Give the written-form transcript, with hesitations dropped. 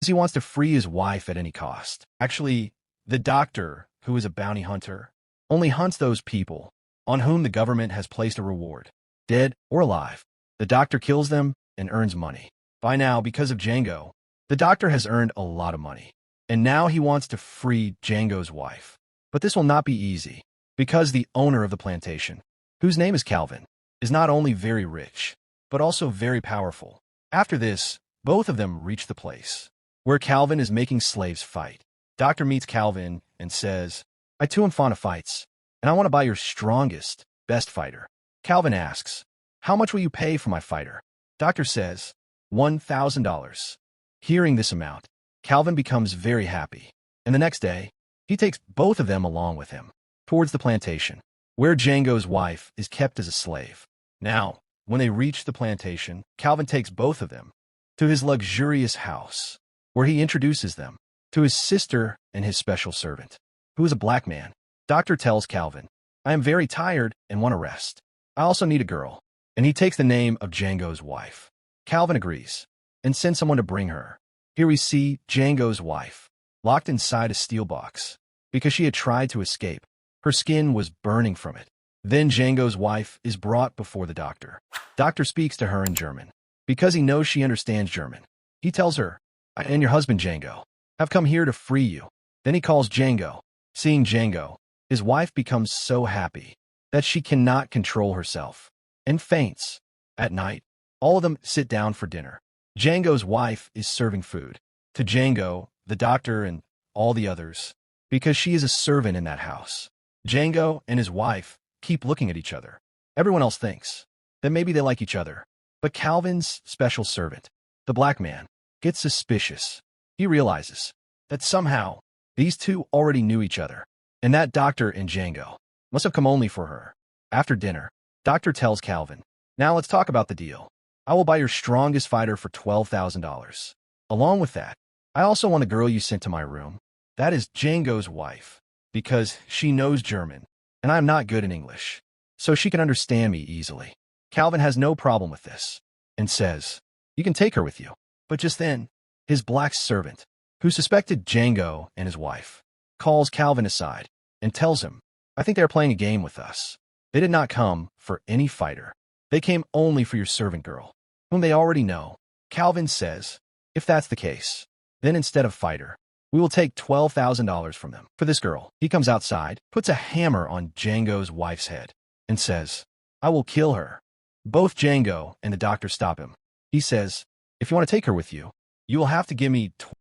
he wants to free his wife at any cost. Actually, the doctor, who is a bounty hunter, only hunts those people on whom the government has placed a reward, dead or alive. The doctor kills them and earns money. By now, because of Django, the doctor has earned a lot of money, and now he wants to free Django's wife. But this will not be easy, because the owner of the plantation, whose name is Calvin, is not only very rich, but also very powerful. After this, both of them reach the place where Calvin is making slaves fight. Doctor meets Calvin and says, "I too am fond of fights, and I want to buy your strongest, best fighter." Calvin asks, "How much will you pay for my fighter?" Doctor says, $1,000. Hearing this amount, Calvin becomes very happy, and the next day, he takes both of them along with him towards the plantation, where Django's wife is kept as a slave. Now, when they reach the plantation, Calvin takes both of them to his luxurious house, where he introduces them to his sister and his special servant, who is a black man. Doctor tells Calvin, "I am very tired and want to rest. I also need a girl," and he takes the name of Django's wife. Calvin agrees and sends someone to bring her. Here we see Django's wife, locked inside a steel box, because she had tried to escape. Her skin was burning from it. Then Django's wife is brought before the doctor. Doctor speaks to her in German, because he knows she understands German. He tells her, "I and your husband Django have come here to free you." Then he calls Django. Seeing Django, his wife becomes so happy that she cannot control herself and faints. At night, all of them sit down for dinner. Django's wife is serving food to Django, the doctor, and all the others, because she is a servant in that house. Django and his wife keep looking at each other. Everyone else thinks that maybe they like each other, but Calvin's special servant, the black man, gets suspicious. He realizes that somehow these two already knew each other, and that doctor and Django must have come only for her. After dinner, Doctor tells Calvin, "Now let's talk about the deal. I will buy your strongest fighter for $12,000. Along with that, I also want a girl you sent to my room. That is Django's wife, because she knows German, and I am not good in English, so she can understand me easily." Calvin has no problem with this, and says, "You can take her with you." But just then, his black servant, who suspected Django and his wife, calls Calvin aside and tells him, "I think they are playing a game with us. They did not come for any fighter. They came only for your servant girl, whom they already know." Calvin says, "If that's the case, then instead of fighter, we will take $12,000 from them for this girl." He comes outside, puts a hammer on Django's wife's head, and says, "I will kill her." Both Django and the doctor stop him. He says, "If you want to take her with you, you will have to give me